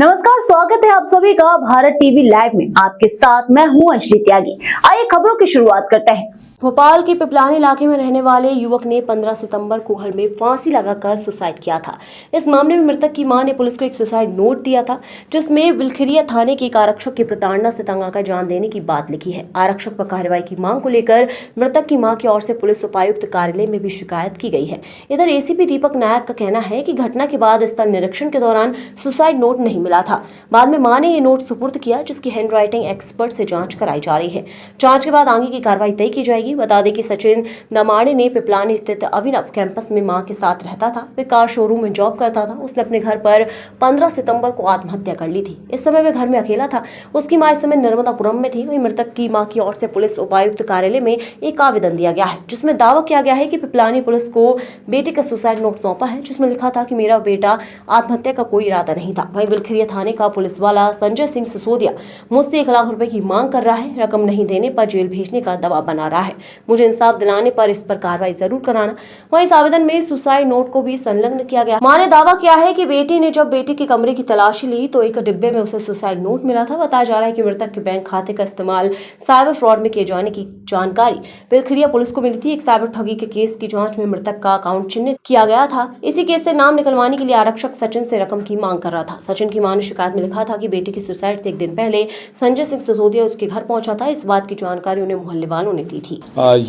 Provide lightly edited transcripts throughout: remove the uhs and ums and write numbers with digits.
नमस्कार, स्वागत है आप सभी का भारत टीवी लाइव में। आपके साथ मैं हूं अंजलि त्यागी। आइए खबरों की शुरुआत करते हैं। भोपाल के पिपलानी इलाके में रहने वाले युवक ने 15 सितंबर को घर में फांसी लगाकर सुसाइड किया था। इस मामले में मृतक की मां ने पुलिस को एक सुसाइड नोट दिया था, जिसमें बिलखिरिया थाने के एक आरक्षक की प्रताड़ना से तंग आकर जान देने की बात लिखी है। आरक्षक पर कार्रवाई की मांग को लेकर मृतक की मां की ओर से पुलिस उपायुक्त कार्यालय में भी शिकायत की गई है। इधर एसीपी दीपक नायक का कहना है कि घटना के बाद स्थल निरीक्षण के दौरान सुसाइड नोट नहीं मिला था। बाद में मां ने ये नोट सुपुर्द किया, जिसकी हैंडराइटिंग एक्सपर्ट से जांच कराई जा रही है। जांच के बाद आगे की कार्रवाई तय की जाएगी। बता दें कि सचिन दमाड़े ने पिपलानी स्थित अभिनव कैंपस में मां के साथ रहता था। वे कार शोरूम में जॉब करता था। उसने अपने घर पर 15 सितंबर को आत्महत्या कर ली थी। इस समय वे घर में अकेला था। उसकी मां इस समय नर्मदापुरम में थी। वहीं मृतक की मां की ओर से पुलिस उपायुक्त कार्यालय में एक आवेदन दिया गया है, जिसमें दावा किया गया है कि पिपलानी पुलिस को बेटे का सुसाइड नोट सौंपा है, जिसमें लिखा था कि मेरा बेटा आत्महत्या का कोई इरादा नहीं था। वहीं बिलखिरिया थाने का पुलिस वाला संजय सिंह सिसोदिया मुझसे 1 लाख रुपए की मांग कर रहा है। रकम नहीं देने पर जेल भेजने का दबाव बना रहा है। मुझे इंसाफ दिलाने पर इस पर कार्रवाई जरूर कराना। वहीं इस आवेदन में सुसाइड नोट को भी संलग्न किया गया। मां ने दावा किया है कि बेटी ने जब बेटे के कमरे की तलाशी ली तो एक डिब्बे में उसे सुसाइड नोट मिला था। बताया जा रहा है कि मृतक के बैंक खाते का इस्तेमाल साइबर फ्रॉड में किए जाने की जानकारी बिलखिरिया पुलिस को मिली थी। एक साइबर ठगी के केस की जांच में मृतक का अकाउंट चिन्हित किया गया था। इसी केस से नाम निकलवाने के लिए आरक्षक सचिन से रकम की मांग कर रहा था। सचिन की मां ने शिकायत में लिखा था कि बेटे की सुसाइड से एक दिन पहले संजय सिंह सिसोदिया उसके घर पहुंचा था। इस बात की जानकारी उन्हें मोहल्ले वालों ने दी थी।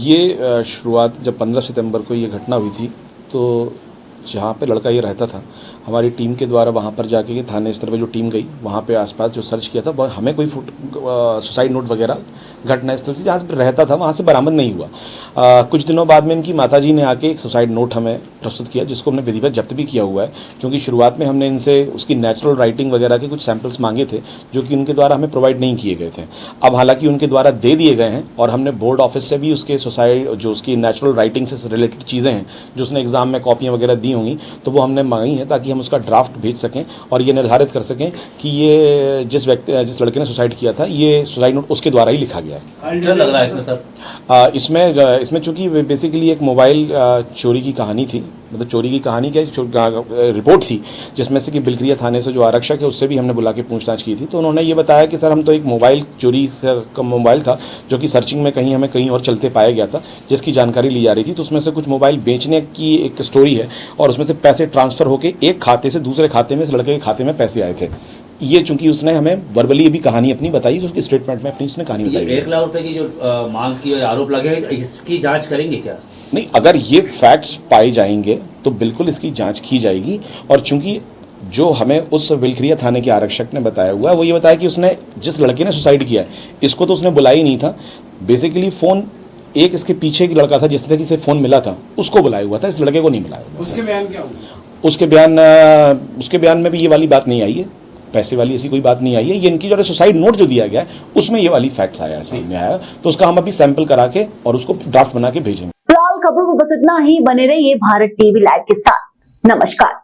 ये शुरुआत जब 15 सितंबर को ये घटना हुई थी, तो जहाँ पे लड़का ये रहता था, हमारी टीम के द्वारा वहाँ पर जाके के थाने स्तर पे जो टीम गई, वहाँ पे आसपास जो सर्च किया था, हमें कोई सुसाइड नोट वगैरह घटना स्थल से जहाँ से रहता था वहाँ से बरामद नहीं हुआ। कुछ दिनों बाद में इनकी माताजी ने आके एक सुसाइड नोट हमें प्रस्तुत किया, जिसको हमने विधिवत जब्त भी किया हुआ है, क्योंकि शुरुआत में हमने इनसे उसकी नेचुरल राइटिंग वगैरह के कुछ सैंपल्स मांगे थे, जो कि उनके द्वारा हमें प्रोवाइड नहीं किए गए थे। अब हालांकि उनके द्वारा दे दिए गए हैं और हमने बोर्ड ऑफिस से भी उसके सुसाइड जो उसकी नेचुरल राइटिंग से रिलेटेड चीज़ें हैं, जो उसने एग्जाम में कॉपियाँ वगैरह दी होंगी, तो वो हमने मांगी है, ताकि हम उसका ड्राफ्ट भेज सकें और ये निर्धारित कर सकें कि ये जिस लड़के ने सुसाइड किया था, ये सुसाइड नोट उसके द्वारा ही लिखा गया है। क्या लग रहा है इसमें सर? इसमें चूंकि बेसिकली एक मोबाइल चोरी की कहानी थी, मतलब चोरी की कहानी क्या रिपोर्ट थी, जिसमें से कि बिलखिरिया थाने से जो आरक्षक है उससे भी हमने बुला के पूछताछ की थी। तो उन्होंने ये बताया कि सर हम तो एक मोबाइल चोरी का मोबाइल था, जो कि सर्चिंग में हमें कहीं और चलते पाया गया था, जिसकी जानकारी ली जा रही थी। तो उसमें से कुछ मोबाइल बेचने की एक स्टोरी है और उसमें से पैसे ट्रांसफर होकर एक खाते से दूसरे खाते में इस लड़के के खाते में पैसे आए थे। ये चूंकि उसने हमें वर्बली भी कहानी अपनी बताई, उसकी स्टेटमेंट में अपनी उसने कहानी बताई। 1 लाख रुपए की जो मांग की आरोप लगे हैं, इसकी जांच करेंगे क्या? नहीं, अगर ये फैक्ट्स पाए जाएंगे तो बिल्कुल इसकी जांच की जाएगी। और चूंकि जो हमें उस बिलखिरिया थाने के आरक्षक ने बताया हुआ है, वो ये बताया कि उसने जिस लड़के ने सुसाइड किया है, इसको तो उसने बुलाया ही नहीं था। बेसिकली फ़ोन एक इसके पीछे की लड़का था, जिस तरह से फ़ोन मिला था, उसको बुलाया हुआ था, इस लड़के को नहीं बुलाया हुआ। उसके बयान क्या हुआ? उसके बयान में भी ये वाली बात नहीं आई है, पैसे वाली ऐसी कोई बात नहीं आई है। ये इनकी जो सुसाइड नोट जो दिया गया है, उसमें ये वाली फैक्ट्स आया, सही में आया। तो उसका हम अभी सैंपल करा के और उसको ड्राफ्ट बना के भेजेंगे। फिलहाल खबरों में बस इतना ही। बने रहिए भारत टीवी लाइव के साथ। नमस्कार।